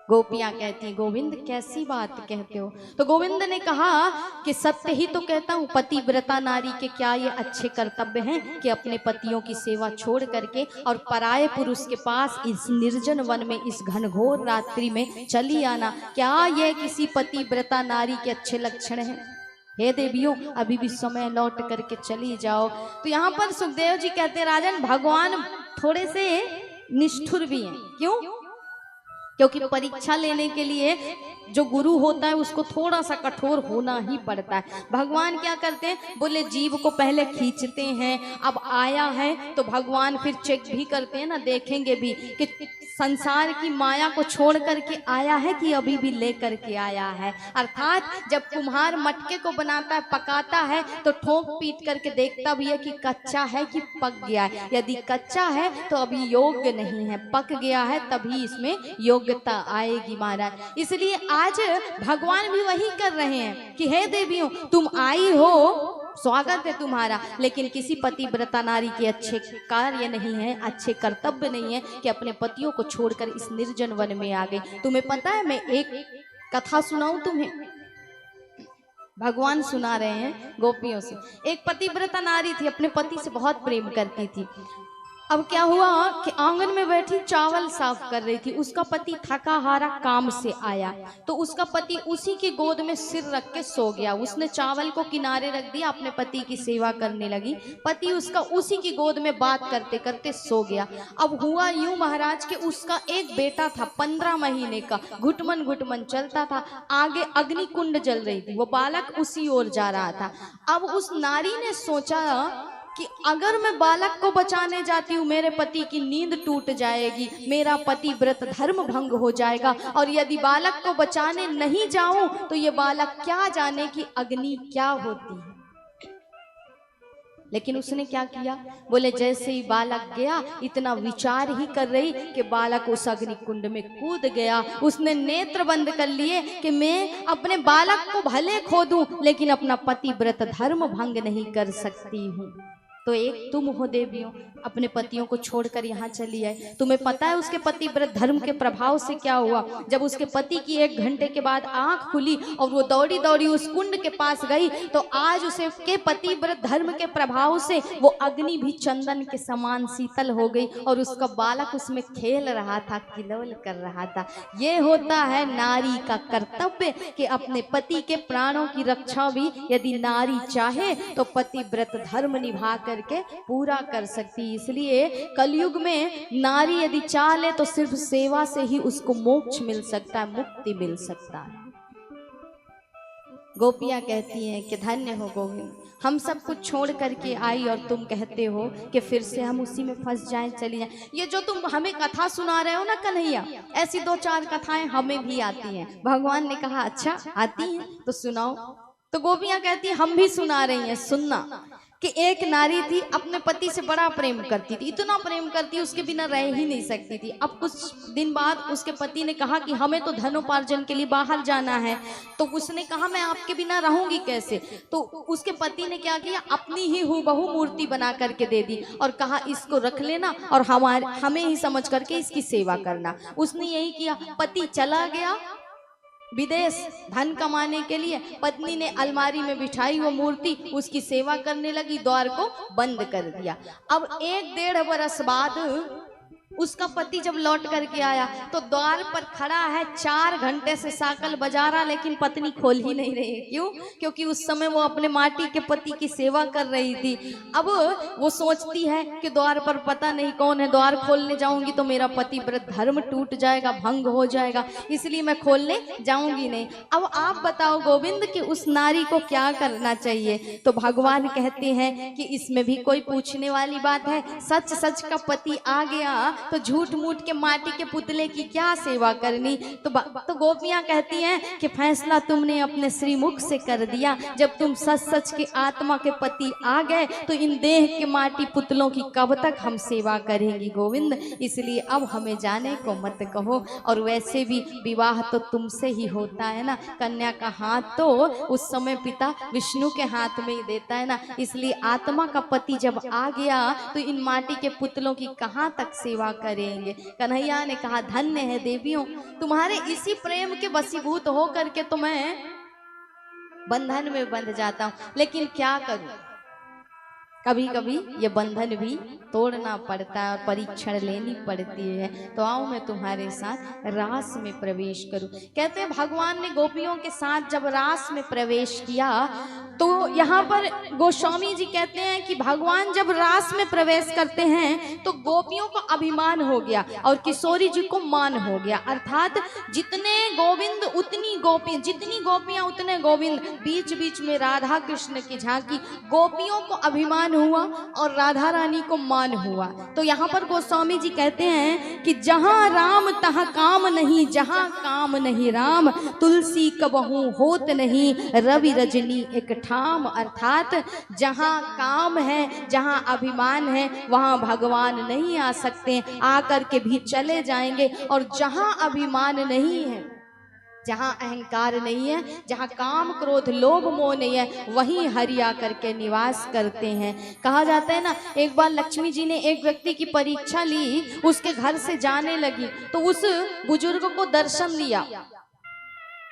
गोपियां कहती हैं गोविंद कैसी बात कहते हो। तो गोविंद ने कहा कि सत्य ही तो कहता हूँ, पतिव्रता नारी के क्या ये अच्छे कर्तव्य हैं कि अपने पतियों की सेवा छोड़ करके और पराये पुरुष के पास इस निर्जन वन में इस घनघोर रात्रि में चली आना, क्या ये किसी पतिव्रता नारी के अच्छे लक्षण हैं? हे देवियों, अभी भी समय लौट करके चली जाओ। तो यहाँ पर सुखदेव जी कहते हैं राजन, भगवान थोड़े से निष्ठुर भी हैं। क्यों? क्योंकि परीक्षा लेने के लिए जो गुरु होता है उसको थोड़ा सा कठोर होना ही पड़ता है। भगवान क्या करते हैं, बोले जीव को पहले खींचते हैं, अब आया है तो भगवान फिर चेक भी करते हैं ना, देखेंगे भी कि संसार की माया को छोड़ करके आया है कि अभी भी ले करके आया है। अर्थात जब कुम्हार मटके को बनाता है, पकाता है, तो ठोक पीट करके देखता भी है कि कच्चा है कि पक गया है। यदि कच्चा है तो अभी योग्य नहीं है, पक गया है तभी इसमें योग्यता आएगी महाराज। इसलिए आज भगवान भी वही कर रहे हैं कि हे देवियों, तुम आई हो, स्वागत है तुम्हारा, लेकिन किसी पतिव्रता नारी के अच्छे कार्य नहीं है, अच्छे कर्तव्य नहीं है कि अपने पतियों को छोड़कर इस निर्जन वन में आ गई। तुम्हें पता है, मैं एक कथा सुनाऊं तुम्हें, भगवान सुना रहे हैं गोपियों से। एक पतिव्रता नारी थी, अपने पति से बहुत प्रेम करती थी। अब क्या हुआ कि आंगन में बैठी चावल साफ कर रही थी, उसका पति थका हारा काम से आया, तो उसका पति उसी की गोद में सिर रख के सो गया। उसने चावल को किनारे रख दिया, अपने पति की सेवा करने लगी। पति उसका उसी की गोद में बात करते करते सो गया। अब हुआ यूं महाराज कि उसका एक बेटा था 15 महीने का, घुटमन घुटमन चलता था, आगे अग्नि कुंड जल रही थी, वो बालक उसी ओर जा रहा था। अब उस नारी ने सोचा कि अगर मैं बालक को बचाने जाती हूँ, मेरे पति की नींद टूट जाएगी, मेरा पति व्रत धर्म भंग हो जाएगा, और यदि बालक को बचाने नहीं जाऊं तो ये बालक क्या जाने कि अग्नि क्या होती है। लेकिन उसने क्या किया, बोले जैसे ही बालक गया, इतना विचार ही कर रही कि बालक उस अग्नि कुंड में कूद गया। उसने नेत्र बंद कर लिए कि मैं अपने बालक को भले खो दूं, लेकिन अपना पति व्रत धर्म भंग नहीं कर सकती हूँ। तो एक तुम हो देवियों, अपने पतियों को छोड़कर यहाँ चली आए। तुम्हें पता है उसके पति व्रत धर्म के प्रभाव से क्या हुआ। जब उसके पति की 1 घंटे के बाद आंख खुली और वो दौड़ी दौड़ी उस कुंड के पास गई, तो आज उसे के पति व्रत धर्म के प्रभाव से वो अग्नि भी चंदन के समान शीतल हो गई, और उसका बालक उसमें खेल रहा था, किलोल कर रहा था। ये होता है नारी का कर्तव्य कि अपने पति के प्राणों की रक्षा भी यदि नारी चाहे तो पति व्रत धर्म निभा करके पूरा कर सकती। इसलिए कलयुग में नारी यदि चाह ले तो सिर्फ सेवा से ही उसको मोक्ष मिल सकता है, मुक्ति मिल सकता है। गोपियां कहती हैं कि धन्य हो गोविंद, हम सब कुछ छोड़ करके आई और तुम कहते हो कि फिर से हम उसी में फंस जाएं, चली जाएं। ये जो तुम हमें कथा सुना रहे हो ना कन्हैया, ऐसी 2-4 कथाएं हमें भी आती हैं। भगवान ने कहा अच्छा आती हैं तो सुनाओ। तो गोपियां कहती हैं हम भी सुना रही हैं, सुनना। कि एक नारी थी, अपने पति से बड़ा प्रेम करती थी, इतना प्रेम करती उसके बिना रह ही नहीं सकती थी। अब कुछ दिन बाद उसके पति ने कहा कि हमें तो धनोपार्जन के लिए बाहर जाना है। तो उसने कहा मैं आपके बिना रहूंगी कैसे। तो उसके पति ने क्या किया, अपनी ही हूबहू मूर्ति बना करके दे दी और कहा इसको रख लेना और हमें ही समझ करके इसकी सेवा करना। उसने यही किया। पति चला गया विदेश धन कमाने के लिए, पत्नी ने अलमारी में बिठाई वो मूर्ति, उसकी सेवा करने लगी, द्वार को बंद कर दिया। अब 1-1.5 बरस बाद उसका पति जब लौट करके आया तो द्वार पर खड़ा है, 4 घंटे से साकल बजा रहा, लेकिन पत्नी खोल ही नहीं रही। क्यों? क्योंकि उस समय वो अपने माटी के पति की सेवा कर रही थी। अब वो सोचती है कि द्वार पर पता नहीं कौन है, द्वार खोलने जाऊंगी तो मेरा पति व्रत धर्म टूट जाएगा, भंग हो जाएगा, इसलिए मैं खोलने जाऊंगी नहीं। अब आप बताओ गोविंद कि उस नारी को क्या करना चाहिए। तो भगवान कहते हैं कि इसमें भी कोई पूछने वाली बात है। सच सच का पति आ गया तो झूठ मूठ के माटी के पुतले की क्या सेवा करनी। तो गोपियां कहती हैं कि फैसला तुमने अपने श्रीमुख से कर दिया। जब तुम सच सच के आत्मा के पति आ गए तो इन देह के माटी पुतलों की कब तक हम सेवा करेंगी गोविंद। इसलिए अब हमें जाने को मत कहो। और वैसे भी विवाह तो तुमसे ही होता है ना, कन्या का हाथ तो उस समय पिता विष्णु के हाथ में ही देता है ना। इसलिए आत्मा का पति जब आ गया तो इन माटी के पुतलों की कहाँ तक सेवा सेवा करेंगे। कन्हैया ने कहा धन्य है देवियों, तुम्हारे इसी प्रेम के वशीभूत हो करके तो मैं बंधन में बंध जाता हूँ, लेकिन क्या करूं, कभी कभी ये बंधन भी तोड़ना पड़ता है और परीक्षण लेनी पड़ती है। तो आओ मैं तुम्हारे साथ रास में प्रवेश करूं। कहते हैं भगवान ने गोपियों के साथ जब रास में प्रवेश किया तो यहाँ पर गोस्वामी जी कहते हैं कि भगवान जब रास में प्रवेश करते हैं तो गोपियों को अभिमान हो गया और किशोरी जी को मान हो गया। अर्थात जितने गोविंद उतनी गोपी, जितनी गोपियां उतने गोविंद, बीच बीच में राधा कृष्ण की झांकी। गोपियों को अभिमान हुआ और राधा रानी को मान हुआ। तो यहाँ पर गोस्वामी जी कहते हैं कि जहाँ राम तहाँ काम नहीं, जहाँ काम नहीं राम, तुलसी कबहू होत नहीं, रवि रजनी एक ठाम। अर्थात जहाँ काम है, जहाँ अभिमान है, वहाँ भगवान नहीं आ सकते, आकर के भी चले जाएंगे। और जहाँ अभिमान नहीं है, जहाँ अहंकार नहीं है, जहाँ काम क्रोध लोभ मोह नहीं है, वहीं हरि आकर के निवास करते हैं। कहा जाता है ना, एक बार लक्ष्मी जी ने एक व्यक्ति की परीक्षा ली, उसके घर से जाने लगी तो उस बुजुर्ग को दर्शन दिया।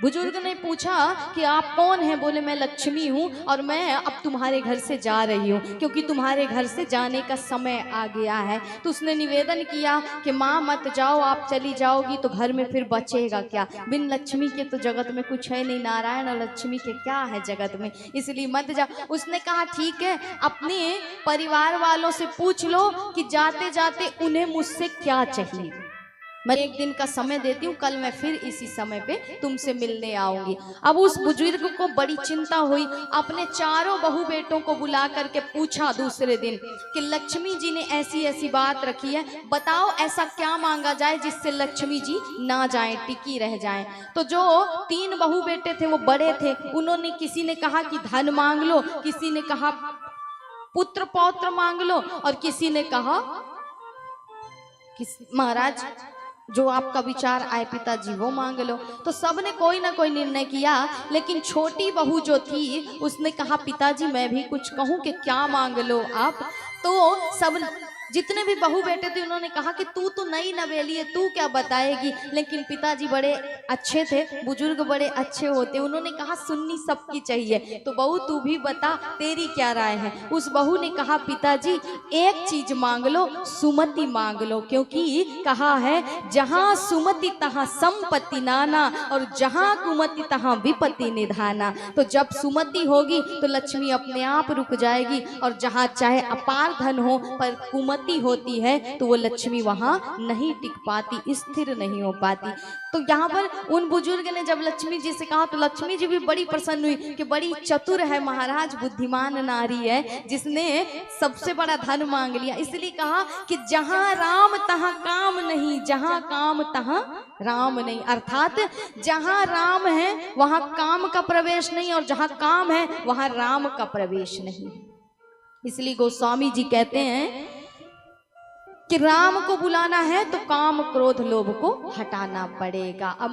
बुजुर्ग ने पूछा कि आप कौन हैं? बोले मैं लक्ष्मी हूँ और मैं अब तुम्हारे घर से जा रही हूँ क्योंकि तुम्हारे घर से जाने का समय आ गया है। तो उसने निवेदन किया कि माँ मत जाओ, आप चली जाओगी तो घर में फिर बचेगा क्या? बिन लक्ष्मी के तो जगत में कुछ है नहीं, नारायण और लक्ष्मी के क्या है जगत में, इसलिए मत जाओ। उसने कहा ठीक है, अपने परिवार वालों से पूछ लो कि जाते जाते उन्हें मुझसे क्या चाहिए, मैं एक दिन का समय देती हूँ, कल मैं फिर इसी समय पे तुमसे मिलने आऊंगी। अब उस बुजुर्ग को बड़ी चिंता हुई, अपने चारों बहू बेटों को बुला करके पूछा दूसरे दिन कि लक्ष्मी जी ने ऐसी ऐसी बात रखी है, बताओ ऐसा क्या मांगा जाए जिससे लक्ष्मी जी ना जाएं, टिकी रह जाएं। तो जो तीन बहू बेटे थे वो बड़े थे, उन्होंने, किसी ने कहा कि धन मांग लो, किसी ने कहा पुत्र पौत्र मांग लो और किसी ने कहा कि महाराज जो आपका विचार आए पिताजी वो मांग लो। तो सब ने कोई ना कोई निर्णय किया, लेकिन छोटी बहू जो थी उसने कहा पिताजी मैं भी कुछ कहूं कि क्या मांग लो आप? तो सब जितने भी बहू बेटे थे उन्होंने कहा कि तू तो नई नवेली है, तू क्या बताएगी। लेकिन पिताजी बड़े अच्छे थे, बुजुर्ग बड़े अच्छे होते, उन्होंने कहा सुननी सबकी चाहिए, तो बहू तू भी बता तेरी क्या राय है। उस बहू ने कहा पिताजी एक चीज मांग लो, सुमति मांग लो, क्योंकि कहा है जहाँ सुमति तहाँ संपत्ति नाना और जहाँ कुमति तहाँ विपत्ति निधाना। तो जब सुमति होगी तो लक्ष्मी अपने आप रुक जाएगी और जहाँ चाहे अपार धन हो पर कुमति होती है तो वो लक्ष्मी वहां नहीं टिक पाती, स्थिर नहीं हो पाती। तो यहाँ पर उन बुजुर्ग ने जब लक्ष्मी जी से कहा तो लक्ष्मी जी भी बड़ी प्रसन्न हुई कि बड़ी चतुर है महाराज, बुद्धिमान नारी है जिसने सबसे बड़ा धन मांग लिया। इसलिए कहा कि जहां राम तहां काम नहीं, जहां काम तहां राम नहीं। अर्थात जहां राम है वहां काम का प्रवेश नहीं और जहां काम है वहां राम का प्रवेश नहीं। इसलिए गोस्वामी जी कहते हैं कि राम को बुलाना है तो काम क्रोध लोभ को हटाना पड़ेगा। अब